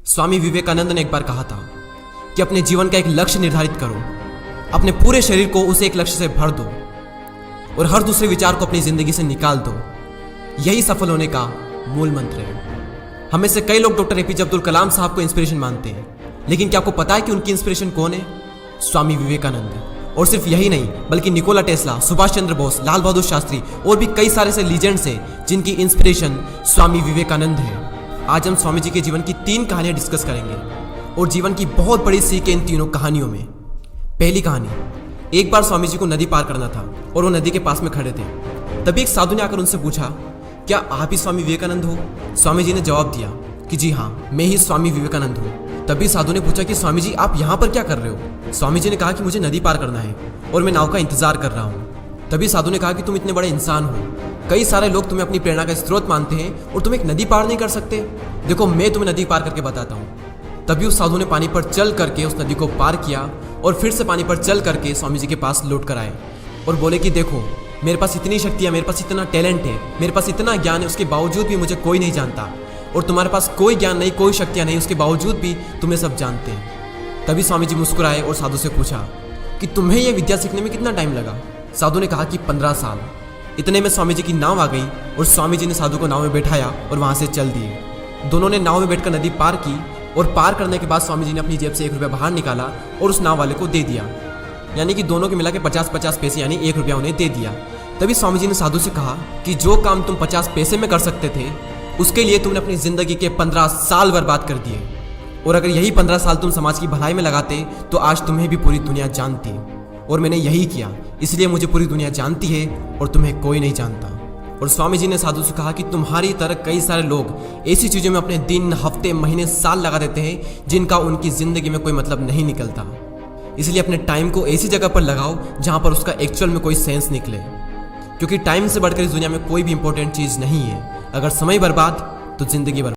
स्वामी विवेकानंद ने एक बार कहा था कि अपने जीवन का एक लक्ष्य निर्धारित करो, अपने पूरे शरीर को उसे एक लक्ष्य से भर दो और हर दूसरे विचार को अपनी जिंदगी से निकाल दो। यही सफल होने का मूल मंत्र है। हमें से कई लोग डॉक्टर एपीजे अब्दुल कलाम साहब को इंस्पिरेशन मानते हैं, लेकिन क्या आपको पता है कि उनकी इंस्पिरेशन कौन है? स्वामी विवेकानंद। और सिर्फ यही नहीं, बल्कि निकोला टेस्ला, सुभाष चंद्र बोस, लाल बहादुर शास्त्री और भी कई सारे ऐसे लीजेंड्स हैं जिनकी इंस्पिरेशन स्वामी विवेकानंद है। आज हम स्वामी जी के जीवन की 3 कहानियां डिस्कस करेंगे और जीवन की बहुत बड़ी सीख है इन तीनों कहानियों में। पहली कहानी, एक बार स्वामी जी को नदी पार करना था और वो नदी के पास में खड़े थे। तभी एक साधु ने आकर उनसे पूछा, क्या आप ही स्वामी विवेकानंद हो? स्वामी जी ने जवाब दिया कि जी हाँ, मैं ही स्वामी विवेकानंद हूँ। तभी साधु ने पूछा कि स्वामी जी, आप यहाँ पर क्या कर रहे हो? स्वामी जी ने कहा कि मुझे नदी पार करना है और मैं नाव का इंतजार कर रहा हूँ। तभी साधु ने कहा कि तुम इतने बड़े इंसान हो, कई सारे लोग तुम्हें अपनी प्रेरणा का स्रोत मानते हैं और तुम एक नदी पार नहीं कर सकते। देखो, मैं तुम्हें नदी पार करके बताता हूँ। तभी उस साधु ने पानी पर चल करके उस नदी को पार किया और फिर से पानी पर चल करके स्वामी जी के पास लौट कर आए और बोले कि देखो, मेरे पास इतनी शक्ति है, मेरे पास इतना टैलेंट है, मेरे पास इतना ज्ञान है, उसके बावजूद भी मुझे कोई नहीं जानता। और तुम्हारे पास कोई ज्ञान नहीं, कोई शक्तियाँ नहीं, उसके बावजूद भी तुम्हें सब जानते हैं। तभी स्वामी जी मुस्कुराए और साधु से पूछा कि तुम्हें यह विद्या सीखने में कितना टाइम लगा? साधु ने कहा कि 15 साल। इतने में स्वामी जी की नाव आ गई और स्वामी जी ने साधु को नाव में बैठाया और वहाँ से चल दिए। दोनों ने नाव में बैठकर नदी पार की और पार करने के बाद स्वामी जी ने अपनी जेब से 1 रुपया बाहर निकाला और उस नाव वाले को दे दिया। यानी कि दोनों के मिला के 50-50 पैसे यानी 1 रुपया उन्हें दे दिया। तभी स्वामी जी ने साधु से कहा कि जो काम तुम 50 पैसे में कर सकते थे, उसके लिए तुमने अपनी जिंदगी के 15 साल बर्बाद कर दिए। और अगर यही 15 साल तुम समाज की भलाई में लगाते तो आज तुम्हें भी पूरी दुनिया जानती। और मैंने यही किया, इसलिए मुझे पूरी दुनिया जानती है और तुम्हें कोई नहीं जानता। और स्वामी जी ने साधु से कहा कि तुम्हारी तरह कई सारे लोग ऐसी चीज़ों में अपने दिन, हफ्ते, महीने, साल लगा देते हैं जिनका उनकी ज़िंदगी में कोई मतलब नहीं निकलता। इसलिए अपने टाइम को ऐसी जगह पर लगाओ जहाँ पर उसका एक्चुअल में कोई सेंस निकले, क्योंकि टाइम से बढ़कर इस दुनिया में कोई भी इंपॉर्टेंट चीज़ नहीं है। अगर समय बर्बाद तो जिंदगी बर्बाद।